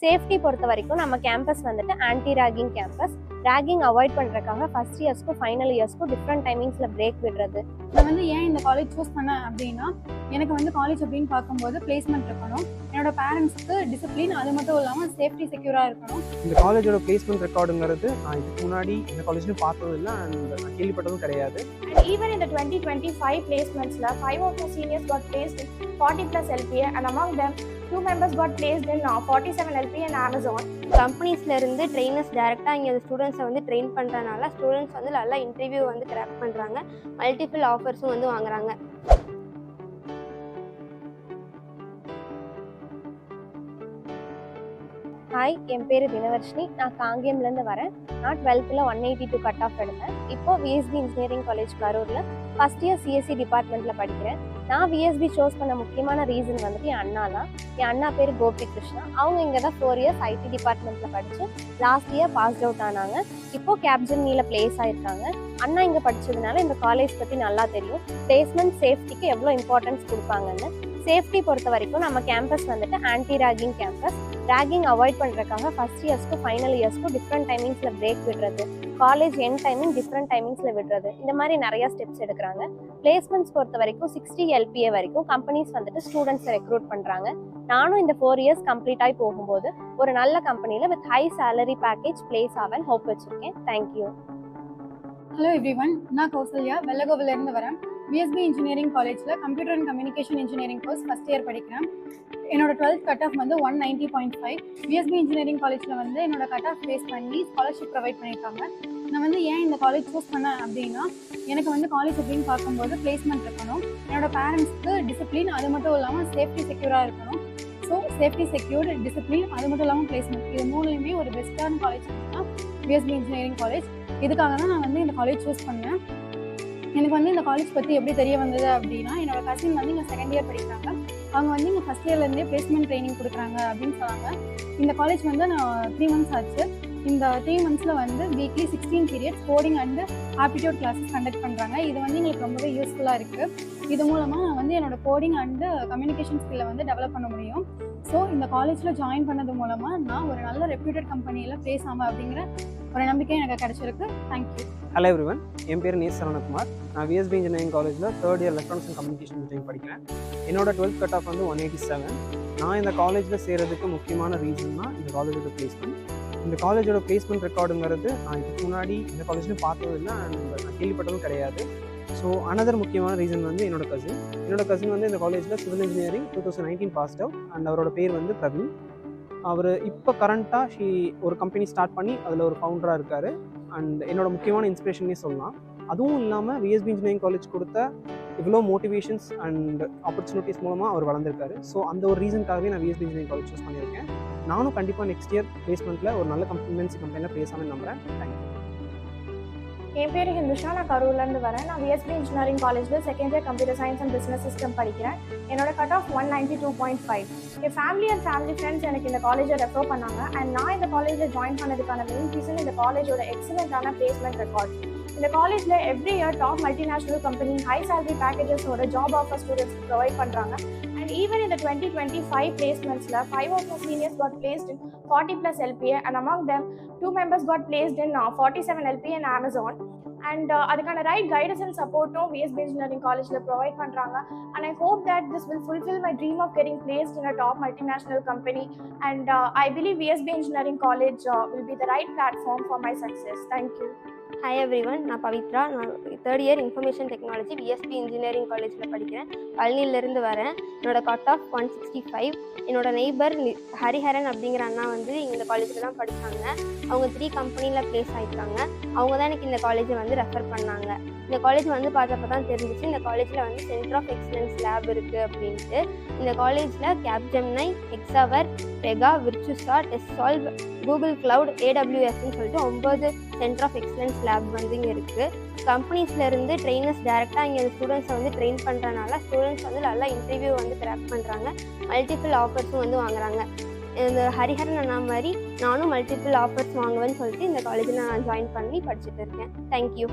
Safety பொறுத்த வரைக்கும் நம்ம கேம்பஸ் வந்துட்டு anti ragging campus. Ragging avoid பண்ணுறதுக்காக ஃபர்ஸ்ட் இயர்ஸ்க்கும் ஃபைனல் இயர்ஸ்க்கும் டிஃப்ரெண்ட் டைமிங்ஸில் பிரேக் விடுறது. நான் வந்து ஏன் இந்த காலேஜ் சூஸ் பண்ணேன் அப்படின்னா, எனக்கு வந்து காலேஜ் அப்படின்னு பார்க்கும்போது பிளேஸ்மெண்ட் இருக்கணும், என்னோட பேரண்ட்ஸ்க்கு டிசிப்ளின், அது மட்டும் இல்லாமல் சேஃப்டி செக்யூராக இருக்கணும். இந்த காலேஜோட பிளேஸ்மெண்ட் ரெக்கார்டுங்கிறது நான் இதுக்கு முன்னாடி இந்த காலேஜ்லையும் பார்த்ததும் இல்லை அண்ட் நான் கேள்விப்பட்டதும் கிடையாது. And even in the 2025 placements, 5 of the seniors got placed in 40 plus LPA, and among them 2 members got placed in 47 LPA and Amazon. கம்பெனிஸ்லேருந்து trainers டேரெக்டாக இங்கே ஸ்டூடெண்ட்ஸை வந்து ட்ரெயின் பண்ணுறதுனால ஸ்டூடெண்ட்ஸ் வந்து நல்லா இன்டர்வியூ வந்து கிராக் பண்ணுறாங்க, மல்டிபிள் ஆஃபர்ஸும் வந்து வாங்குறாங்க. ஹாய், என் பேர் தினவர்ஷினி. நான் காங்கேயம்லேருந்து வரேன். நான் 12th 182 கட் ஆஃப் எடுத்தேன். இப்போது விஎஸ்பி இன்ஜினியரிங் காலேஜ் கரூரில் ஃபஸ்ட் இயர் சிஎஸ்சி டிபார்ட்மெண்ட்டில் படிக்கிறேன். நான் விஎஸ்பி சூஸ் பண்ண முக்கியமான ரீசன் வந்துட்டு என் அண்ணா தான். என் அண்ணா பேர் கோபி கிருஷ்ணா. அவங்க இங்கே தான் 4 இயர்ஸ் ஐடி டிபார்ட்மெண்ட்டில் படித்து லாஸ்ட் இயர் பாஸ் அவுட் ஆனாங்க. இப்போது கேப்ஜெமினியில் பிளேஸ் ஆகிருக்காங்க. அண்ணா இங்கே படித்ததுனால இந்த காலேஜ் பற்றி நல்லா தெரியும். பிளேஸ்மெண்ட் சேஃப்டிக்கு எவ்வளோ இம்பார்ட்டன்ஸ் கொடுப்பாங்கன்னு. சேஃப்டி பொறுத்த வரைக்கும் நம்ம கேம்பஸ் வந்துட்டு anti ragging campus. Ragging avoid பண்ணுறதுக்காக ஃபர்ஸ்ட் இயர்ஸ்க்கும் ஃபைனல் இயர்ஸ்க்கும் டிஃப்ரெண்ட் டைமிங்ஸில் பிரேக் விடுறது, காலேஜ் எண்ட் டைமிங் டிஃப்ரெண்ட் டைமிங்ஸில் விடுறது, இந்த மாதிரி நிறையா ஸ்டெப்ஸ் எடுக்கிறாங்க. பிளேஸ்மெண்ட்ஸ் பொறுத்த வரைக்கும் 60 LPA வரைக்கும் கம்பெனிஸ் வந்துட்டு ஸ்டூடெண்ட்ஸை ரெக்ரூட் பண்ணுறாங்க. நானும் இந்த 4 இயர்ஸ் கம்ப்ளீட் ஆகி போகும்போது ஒரு நல்ல கம்பெனியில் with high salary package place ஆவேன் ஹோப் வச்சுருக்கேன். தேங்க்யூ. ஹலோ எவ்ரிவன், நான் கௌசல்யா, வெள்ளகோவிலேருந்து வரேன். விஎஸ்பி இன்ஜினியரிங் காலேஜில் computer and communication engineering course first year படிக்கிறேன். என்னோட 12th கட் ஆஃப் வந்து 190.5. விஎஸ்பி இன்ஜினியரிங் காலேஜில் வந்து என்னோட கட் ஆஃப் பேஸ் பண்ணி ஸ்காலர்ஷிப் ப்ரொவைட் பண்ணியிருக்காங்க. நான் வந்து ஏன் இந்த காலேஜ் சூஸ் பண்ணேன் அப்படின்னா, எனக்கு வந்து காலேஜ் அப்படின்னு பார்க்கும்போது பிளேஸ்மெண்ட் இருக்கணும், என்னோட பேரண்ட்ஸ்க்கு டிசிப்ளின், அது மட்டும் இல்லாமல் சேஃப்டி செக்யூராக இருக்கணும். ஸோ சேஃப்டி செக்யூர், டிசிப்ளின், அது மட்டும் இல்லாமல் பிளேஸ்மெண்ட், இது மூணுலையுமே ஒரு பெஸ்ட்டான காலேஜ் அப்படின்னா விஎஸ்பி இன்ஜினியரிங் காலேஜ். இதுக்காக தான் நான் வந்து இந்த காலேஜ் சூஸ் பண்ணேன். எனக்கு வந்து இந்த காலேஜ் பற்றி எப்படி தெரிய வந்தது அப்படின்னா, என்னோட கசின் வந்து இங்கே செகண்ட் இயர் படிக்கிறாங்க. அவங்க வந்து இங்கே ஃபஸ்ட் இயர்லேருந்தே பிளேஸ்மெண்ட் ட்ரைனிங் கொடுக்குறாங்க அப்படின்னு சொன்னாங்க. இந்த காலேஜ் வந்து நான் 3 months ஆச்சு. இந்த 3 monthsல வந்து weekly 16 periods coding and aptitude classes conduct பண்ணுறாங்க. இது வந்து எங்களுக்கு ரொம்பவே யூஸ்ஃபுல்லாக இருக்குது. இது மூலமாக நான் வந்து என்னோட கோடிங் அண்டு கம்யூனிகேஷன் ஸ்கில்லை வந்து டெவலப் பண்ண முடியும். ஸோ இந்த காலேஜில் ஜாயின் பண்ணது மூலமாக நான் ஒரு நல்ல ரெப்யூட்டட் கம்பெனியில் பிளேஸ் ஆகும் அப்படிங்கிற ஒரு நம்பிக்கை எனக்கு கிடச்சிருக்கு. தேங்க்யூ. ஹலோ எவ்ரிவன், என் பேர் நேஸ் சரவணகுமார். நான் விஎஸ்பி இன்ஜினியரிங் காலேஜில் 3rd year electronics and communication engineering படிக்கிறேன். என்னோட 12th கட் ஆஃப் வந்து 187. நான் இந்த காலேஜில் சேர்கிறதுக்கு முக்கியமான ரீசன்னா இந்த காலேஜோட பிளேஸ்மெண்ட். இந்த காலேஜோட பிளேஸ்மெண்ட் ரெக்கார்டுங்கிறது நான் இதுக்கு முன்னாடி இந்த காலேஜ்லையும் பார்த்ததும் இல்லை அண்ட் நான் கேள்விப்பட்டதும் கிடையாது. ஸோ அனதர் முக்கியமான ரீசன் வந்து என்னோட கசின் வந்து இந்த காலேஜில் civil engineering 2019 passed out and அவரோட பேர் வந்து பிரவீன். அவர் இப்போ கரண்ட்டாக ஒரு கம்பெனி ஸ்டார்ட் பண்ணி அதில் ஒரு ஃபவுண்டராக இருக்கார். அண்ட் என்னோட முக்கியமான இன்ஸ்பிரேஷனே சொல்லலாம். அதுவும் இல்லாமல் விஎஸ்பி இன்ஜினியரிங் காலேஜ் கொடுத்த இவ்வளோ மோட்டிவேஷன்ஸ் அண்ட் ஆப்பர்ச்சுனிட்டிஸ் மூலமாக அவர் வளர்ந்துருக்காரு. ஸோ அந்த ஒரு ரீசனுக்காகவே நான் விஎஸ்பி இன்ஜினியரிங் காலேஜ் சூஸ் பண்ணியிருக்கேன். நானும் கண்டிப்பாக நெக்ஸ்ட் இயர் பிளேஸ்மெண்ட்டில் ஒரு நல்ல கம்பெனியில் பிளேஸ் ஆகும்னு நம்புகிறேன். தேங்க்யூ. என் பேர் ஹிந்துஷா, நான் கரூர்லேருந்து வரேன். நான் விஎஸ்பி இன்ஜினியரிங் காலேஜில் second year computer science and business system படிக்கிறேன். என்னோட cut off 192.5. N family and family friends எனக்கு இந்த காலேஜை ரெஃபர் பண்ணாங்க. அண்ட் நான் இந்த காலேஜில் ஜாயின் பண்ணதுக்கான மெயின் ரீசன் இந்த காலேஜோட எக்ஸலண்ட்டான பிளேஸ்மெண்ட் ரெக்கார்ட். இந்த காலேஜில் every year top multinational company high salary பேக்கேஜஸோட ஜாப் ஆஃபர் ஸ்டூடெண்ட்ஸ்க்கு ப்ரொவைட் பண்ணுறாங்க. And even in the 2025 placements, 5 of the seniors got placed in 40 plus LPA, and among them 2 members got placed in 47 LPA and Amazon. And அதுக்கான right guidance and சப்போர்ட்டும் VSP engineering காலேஜில் provide பண்ணுறாங்க. And I hope that this will fulfill my dream of getting placed in a top multinational company. And I believe VSP engineering college will be the right platform for my success. Thank you. Hi everyone, நான் பவித்ரா. நான் 3rd year information technology VSP engineering காலேஜில் படிக்கிறேன். பழனியிலேருந்து வரேன். என்னோட cut off 165. என்னோட neighbour Hariharan அப்படிங்கிற அண்ணா வந்து இந்த காலேஜில் தான் படித்தாங்க. அவங்க 3 கம்பெனியில் பிளேஸ் ஆகிருக்காங்க. அவங்க தான் எனக்கு இந்த காலேஜை வந்து ரெஃபர் பண்ணாங்க. இந்த காலேஜ் வந்து பார்த்தப்ப தான் தெரிஞ்சிச்சு இந்த காலேஜில் வந்து சென்டர் ஆஃப் எக்ஸலன்ஸ் லேப் இருக்குது அப்படின்ட்டு. இந்த காலேஜில் கேப்ஜெமினி, எக்ஸவர், பெகா, விர்ச்சுசா, டெஸ்ட்சால்வ், கூகுள் கிளவுட், AWSன்னு சொல்லிட்டு 9 சென்டர் ஆஃப் எக்ஸலன்ஸ் லேப் வந்து இங்கே இருக்குது. கம்பெனிஸ்லேருந்து ட்ரெயினர்ஸ் டேரெக்டாக இங்கே ஸ்டூடெண்ட்ஸை வந்து ட்ரெயின் பண்ணுறதுனால ஸ்டூடெண்ட்ஸ் வந்து நல்லா இன்டர்வியூ வந்து கிராக் பண்ணுறாங்க, மல்டிபிள் ஆஃபர்ஸும் வந்து வாங்குறாங்க. இந்த ஹரிஹரன் அண்ணா மாதிரி நானும் மல்டிபிள் ஆஃபர்ஸ் வாங்குவேன்னு சொல்லிட்டு இந்த காலேஜில் நான் ஜாயின் பண்ணி படிச்சுட்டு இருக்கேன். தேங்க்யூ.